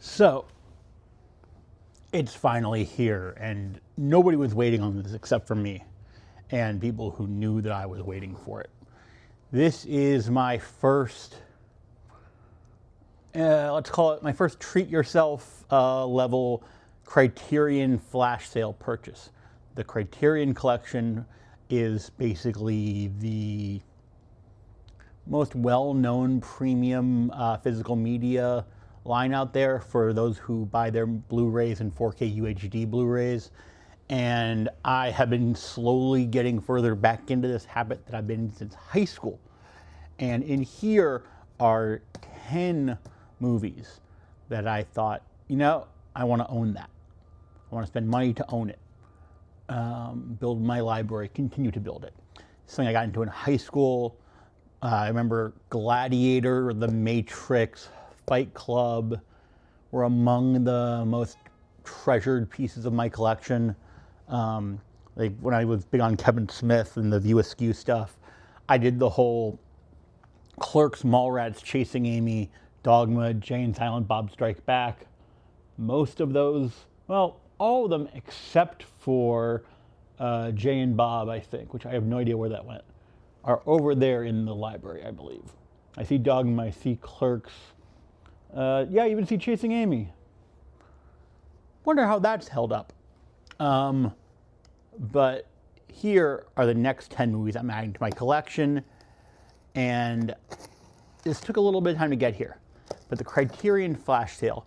So, it's finally here, and nobody was waiting on this except for me and people who knew that I was waiting for it. This is my first, let's call it my first treat yourself level Criterion flash sale purchase. The Criterion collection is basically the most well-known premium physical media line out there for those who buy their Blu-rays and 4K UHD Blu-rays. And I have been slowly getting further back into this habit that I've been in since high school. And in here are 10 movies that I thought, I want to own that. I want to spend money to own it. Build my library, continue to build it. Something I got into in high school. I remember Gladiator, The Matrix, Fight Club were among the most treasured pieces of my collection. Like when I was big on Kevin Smith and the View Askew stuff, I did the whole Clerks, Mallrats, Chasing Amy, Dogma, Jay and Silent Bob Strike Back. Most of those, well, all of them except for Jay and Bob, I think, which I have no idea where that went, are over there in the library, I believe. I see Dogma, I see Clerks. Yeah, I even see Chasing Amy. Wonder how that's held up. But here are the next 10 movies I'm adding to my collection. And this took a little bit of time to get here. But the Criterion flash sale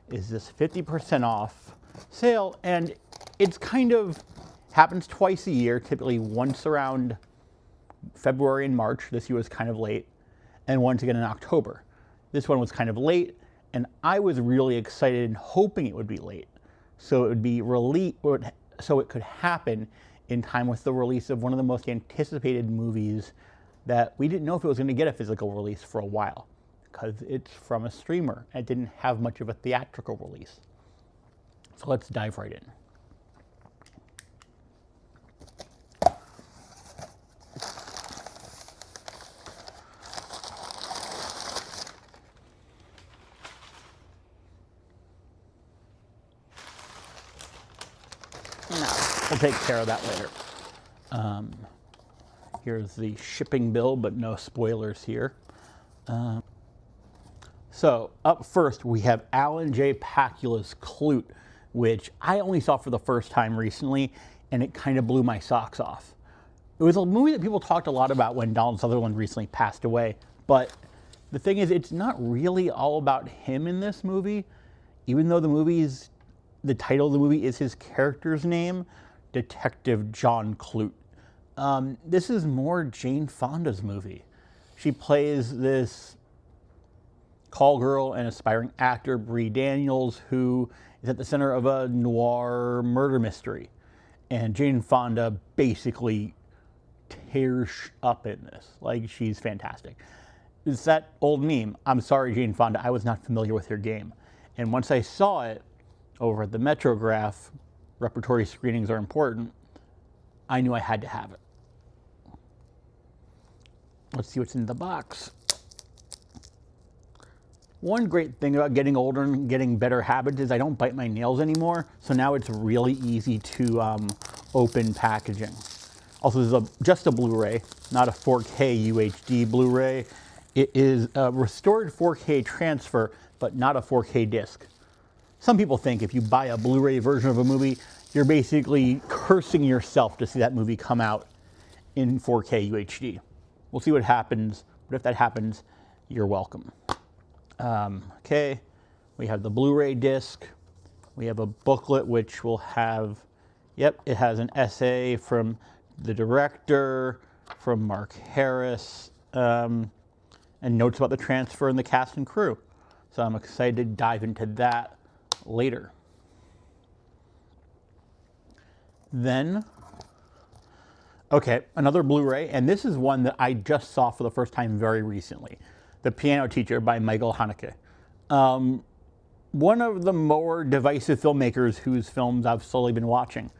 is this 50% off sale. And it's kind of happens twice a year, typically once around February and March. This year was kind of late. And once again in October. This one was kind of late. And I was really excited and hoping it would be late. So it would be so it could happen in time with the release of one of the most anticipated movies that we didn't know if it was going to get a physical release for a while, because it's from a streamer and it didn't have much of a theatrical release. So let's dive right in. We'll take care of that later. Here's the shipping bill, but no spoilers here. So up first, we have Alan J. Pakula's Klute, which I only saw for the first time recently, and it kind of blew my socks off. It was a movie that people talked a lot about when Donald Sutherland recently passed away, but the thing is, it's not really all about him in this movie, even though the title of the movie is his character's name, Detective John Klute. This is more Jane Fonda's movie. She plays this call girl and aspiring actor, Bree Daniels, who is at the center of a noir murder mystery. And Jane Fonda basically tears up in this. Like, she's fantastic. It's that old meme, I'm sorry, Jane Fonda, I was not familiar with your game. And once I saw it over at the Metrograph, repertory screenings are important, I knew I had to have it. Let's see what's in the box. One great thing about getting older and getting better habits is I don't bite my nails anymore, so now it's really easy to open packaging. Also, this is just a Blu-ray, not a 4K UHD Blu-ray. It is a restored 4K transfer, but not a 4K disc. Some people think if you buy a Blu-ray version of a movie, you're basically cursing yourself to see that movie come out in 4K UHD. We'll see what happens, but if that happens, you're welcome. Okay, we have the Blu-ray disc. We have a booklet which will have, it has an essay from the director, from Mark Harris, and notes about the transfer and the cast and crew. So I'm excited to dive into that later. Then, okay, another Blu-ray, and this is one that I just saw for the first time very recently. The Piano Teacher by Michael Haneke. One of the more divisive filmmakers whose films I've slowly been watching.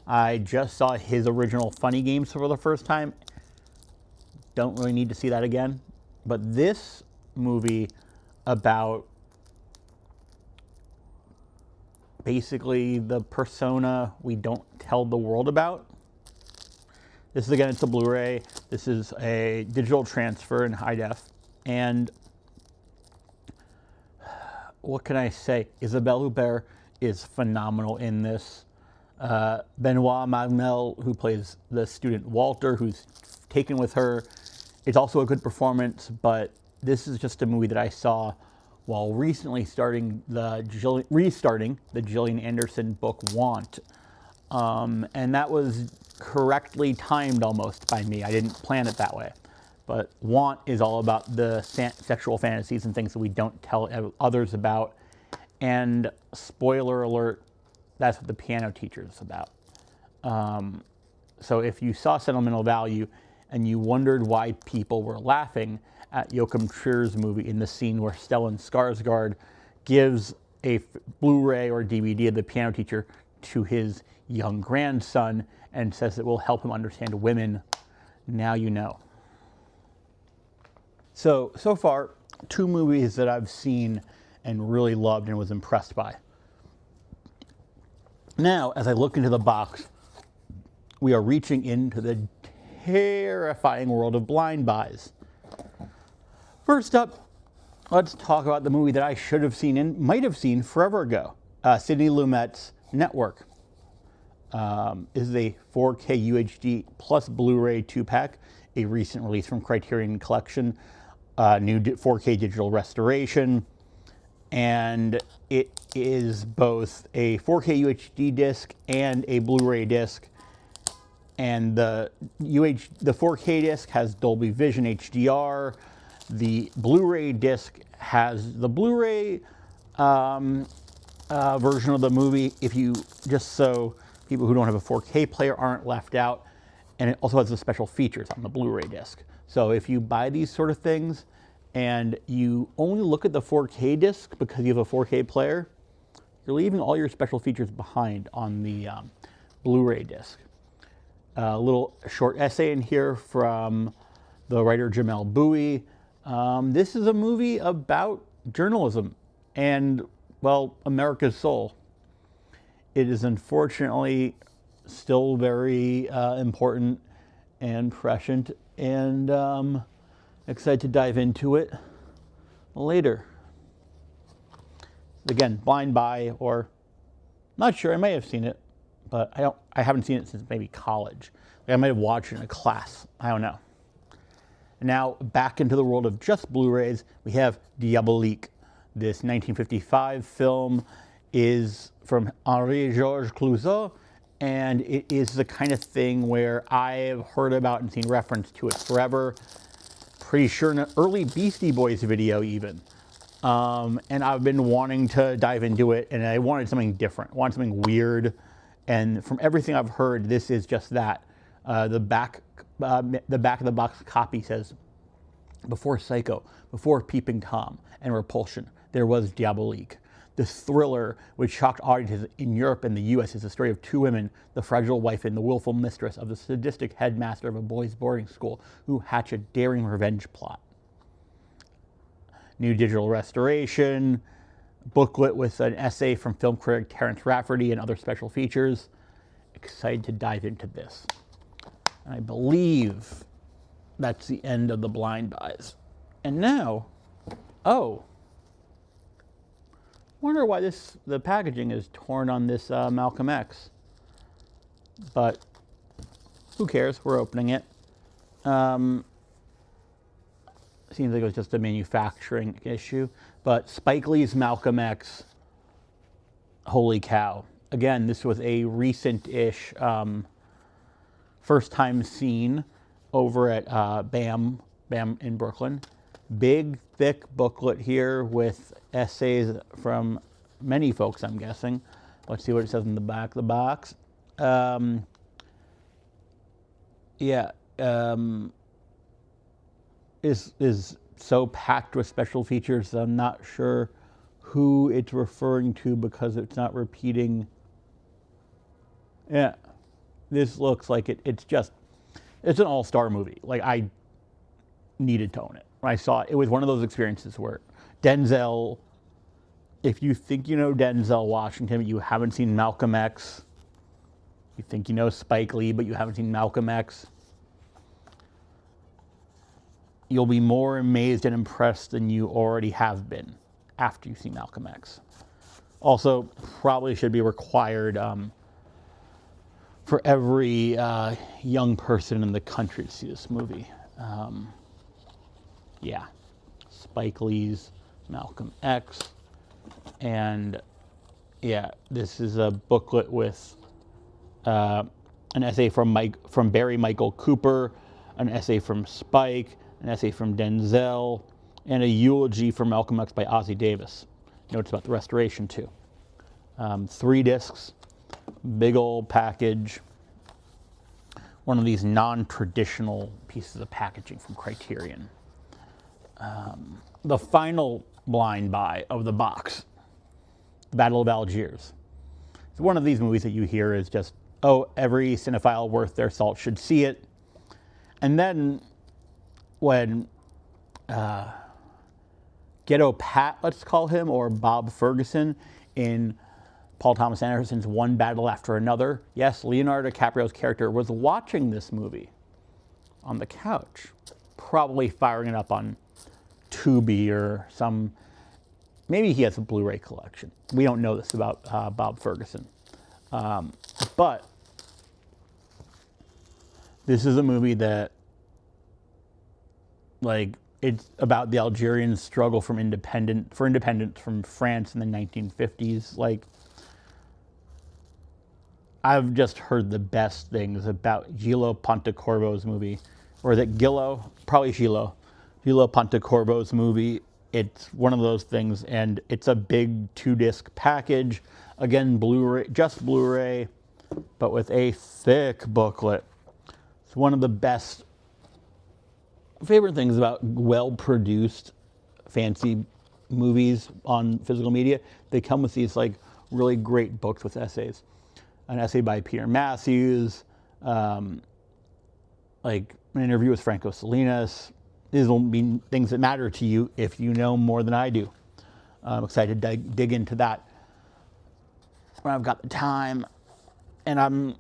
I just saw his original Funny Games for the first time. Don't really need to see that again. But this movie about basically the persona we don't tell the world about. This is, again, it's a Blu-ray. This is a digital transfer in high def. And what can I say? Isabelle Huppert is phenomenal in this. Benoit Magimel, who plays the student Walter, who's taken with her, it's also a good performance, but this is just a movie that I saw while recently restarting the Gillian Anderson book Want. And that was correctly timed almost by me. I didn't plan it that way. But Want is all about the sexual fantasies and things that we don't tell others about. And spoiler alert, that's what The Piano Teacher is about. So if you saw Sentimental Value and you wondered why people were laughing at Joachim Trier's movie in the scene where Stellan Skarsgård gives a Blu-ray or DVD of The Piano Teacher to his young grandson and says it will help him understand women, now you know. So far, 2 movies that I've seen and really loved and was impressed by. Now, as I look into the box, we are reaching into the terrifying world of blind buys. First up, let's talk about the movie that I should have seen and might have seen forever ago. Sidney Lumet's Network. This is a 4K UHD plus Blu-ray 2-pack, a recent release from Criterion Collection, new 4K digital restoration, and it is both a 4K UHD disc and a Blu-ray disc. And the 4K disc has Dolby Vision HDR. The Blu-ray disc has the Blu-ray version of the movie, just so people who don't have a 4K player aren't left out. And it also has the special features on the Blu-ray disc. So if you buy these sort of things and you only look at the 4K disc because you have a 4K player, you're leaving all your special features behind on the Blu-ray disc. A little short essay in here from the writer Jamel Bowie. This is a movie about journalism and, well, America's soul. It is unfortunately still very important and prescient, and excited to dive into it later. Again, blind buy, or not sure, I may have seen it, but I haven't seen it since maybe college. I might have watched it in a class. I don't know. Now, back into the world of just Blu-rays, we have Diabolique. This 1955 film is from Henri-Georges Clouzot, and it is the kind of thing where I've heard about and seen reference to it forever. Pretty sure in an early Beastie Boys video even. And I've been wanting to dive into it, and I wanted something different. I wanted something weird. And from everything I've heard, this is just that. The back of the box copy says, before Psycho, before Peeping Tom and Repulsion, there was Diabolique. This thriller, which shocked audiences in Europe and the US, is the story of 2 women, the fragile wife and the willful mistress of the sadistic headmaster of a boys' boarding school, who hatch a daring revenge plot. New digital restoration, booklet with an essay from film critic Terrence Rafferty and other special features. Excited to dive into this. And I believe that's the end of the blind buys. And now, wonder why the packaging is torn on this Malcolm X. But who cares? We're opening it. Seems like it was just a manufacturing issue. But Spike Lee's Malcolm X, holy cow. Again, this was a recent-ish first time seen over at BAM in Brooklyn. Big, thick booklet here with essays from many folks, I'm guessing. Let's see what it says in the back of the box. Is so packed with special features that I'm not sure who it's referring to because it's not repeating. Yeah, this looks like it's an all-star movie. Like, I needed to own it. When I saw it, it was one of those experiences where Denzel if you think you know Denzel Washington, but you haven't seen Malcolm X, you think you know Spike Lee, but you haven't seen Malcolm X, you'll be more amazed and impressed than you already have been after you see Malcolm X. Also, probably should be required for every young person in the country to see this movie. Yeah, Spike Lee's Malcolm X. And yeah, this is a booklet with an essay from Barry Michael Cooper, an essay from Spike, an essay from Denzel, and a eulogy for Malcolm X by Ossie Davis. Notes about the restoration too. 3 discs, big old package. One of these non-traditional pieces of packaging from Criterion. The final blind buy of the box, The Battle of Algiers. It's one of these movies that you hear is just, oh, every cinephile worth their salt should see it. And then when Ghetto Pat, let's call him, or Bob Ferguson in Paul Thomas Anderson's One Battle After Another, yes, Leonardo DiCaprio's character was watching this movie on the couch, probably firing it up on Tubi or some, maybe he has a Blu-ray collection. We don't know this about Bob Ferguson. But this is a movie that, like, it's about the Algerian struggle for independence from France in the 1950s. Like, I've just heard the best things about Gillo Pontecorvo's movie, or is it Gillo? Probably Gillo Pontecorvo's movie. It's one of those things, and it's a big 2-disc package. Again, Blu-ray, just Blu-ray, but with a thick booklet. It's one of the best favorite things about well-produced, fancy movies on physical media. They come with these like really great books with essays. An essay by Peter Matthews, like an interview with Franco Salinas. These will be things that matter to you if you know more than I do. I'm excited to dig into that when I've got the time. And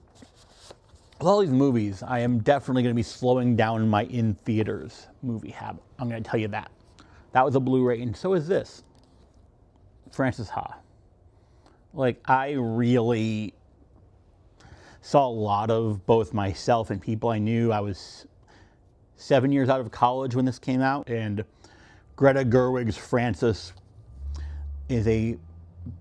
with all these movies, I am definitely going to be slowing down my in-theaters movie habit. I'm going to tell you that. That was a Blu-ray, and so is this. Frances Ha. Like, I really saw a lot of both myself and people I knew. I was 7 years out of college when this came out, and Greta Gerwig's Frances is a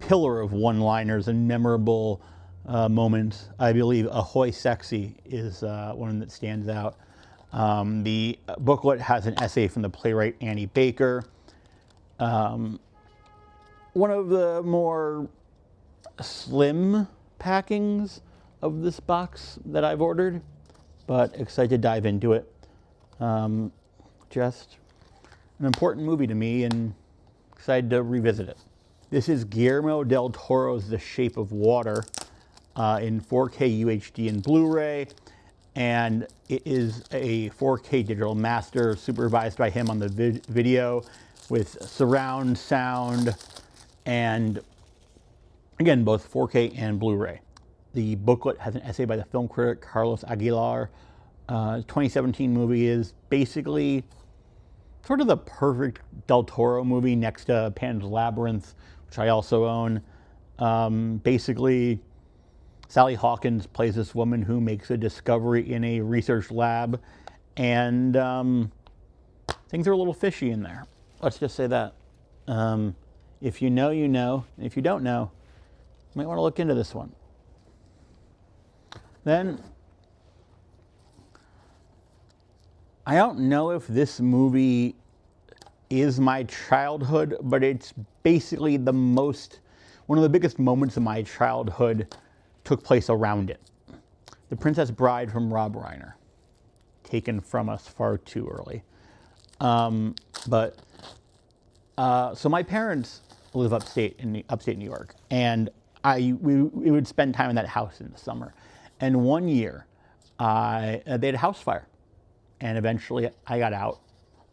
pillar of one-liners and memorable moments. I believe Ahoy Sexy is one that stands out. The booklet has an essay from the playwright Annie Baker. One of the more slim packings of this box that I've ordered, but excited to dive into it. Just an important movie to me and excited to revisit it. This is Guillermo del Toro's The Shape of Water in 4K UHD and Blu-ray, and it is a 4K digital master supervised by him on the video with surround sound and, again, both 4K and Blu-ray. The booklet has an essay by the film critic Carlos Aguilar. 2017 movie is basically sort of the perfect Del Toro movie next to Pan's Labyrinth, which I also own. Basically, Sally Hawkins plays this woman who makes a discovery in a research lab, and things are a little fishy in there. Let's just say that. If you know, you know. If you don't know, you might want to look into this one. Then, I don't know if this movie is my childhood, but it's basically one of the biggest moments of my childhood took place around it. The Princess Bride from Rob Reiner, taken from us far too early. So my parents live upstate New York, and we would spend time in that house in the summer. And one year, they had a house fire, and eventually I got out.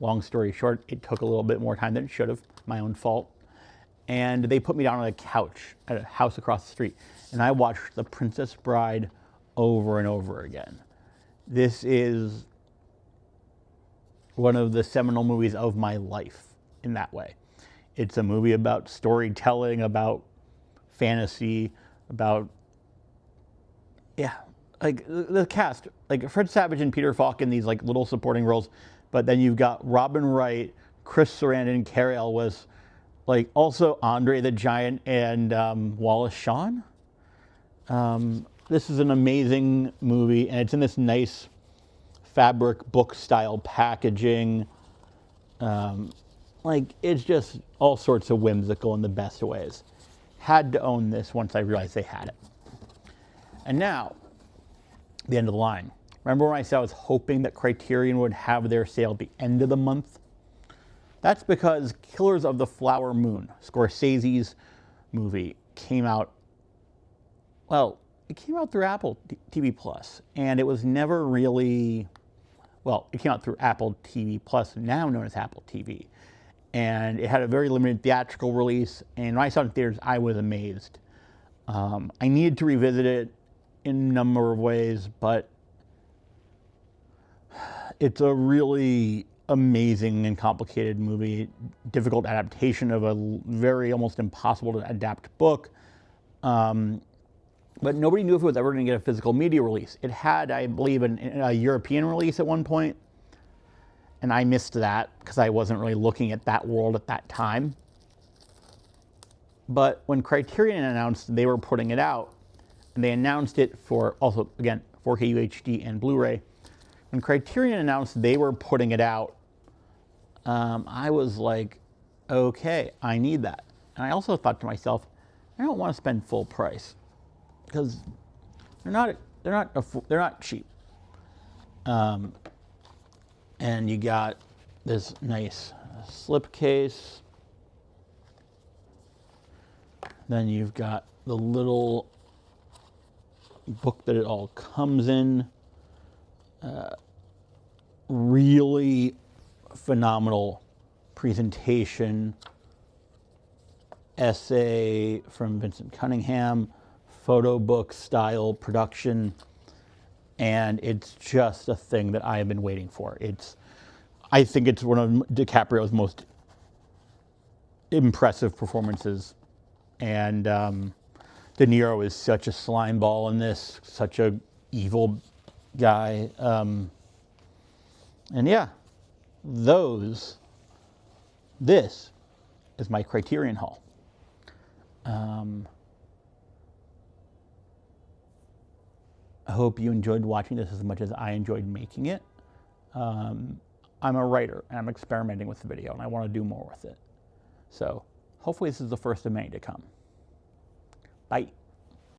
Long story short, it took a little bit more time than it should have, my own fault. and they put me down on a couch at a house across the street, and I watched The Princess Bride over and over again. This is one of the seminal movies of my life in that way. It's a movie about storytelling, about fantasy, about, yeah, like the cast, like Fred Savage and Peter Falk in these like little supporting roles, but then you've got Robin Wright, Chris Sarandon, Cary Elwes, like also Andre the Giant and Wallace Shawn. This is an amazing movie, and it's in this nice fabric book style packaging. Like it's just all sorts of whimsical in the best ways. Had to own this once I realized they had it. And now, the end of the line. Remember when I said I was hoping that Criterion would have their sale at the end of the month? That's because Killers of the Flower Moon, Scorsese's movie, came out, well, it came out through Apple TV Plus, and it was never really, well, it came out through Apple TV Plus, now known as Apple TV. And it had a very limited theatrical release, and when I saw it in theaters, I was amazed. I needed to revisit it in a number of ways, but it's a really amazing and complicated movie, difficult adaptation of a very almost impossible to adapt book. But nobody knew if it was ever going to get a physical media release. It had, I believe, a European release at one point, and I missed that because I wasn't really looking at that world at that time. But when Criterion announced they were putting it out, and they announced it for also, again, 4K UHD and Blu-ray, when Criterion announced they were putting it out, I was like, okay, I need that. And I also thought to myself, I don't want to spend full price because they're not cheap. And you got this nice slipcase. Then you've got the little book that it all comes in. Really phenomenal presentation, essay from Vincent Cunningham, photo book style production, and it's just a thing that I have been waiting for. I think it's one of DiCaprio's most impressive performances, and De Niro is such a slime ball in this, such a evil guy, and yeah, this is my Criterion haul. I hope you enjoyed watching this as much as I enjoyed making it. I'm a writer, and I'm experimenting with the video, and I want to do more with it. So hopefully this is the first of many to come. Bye.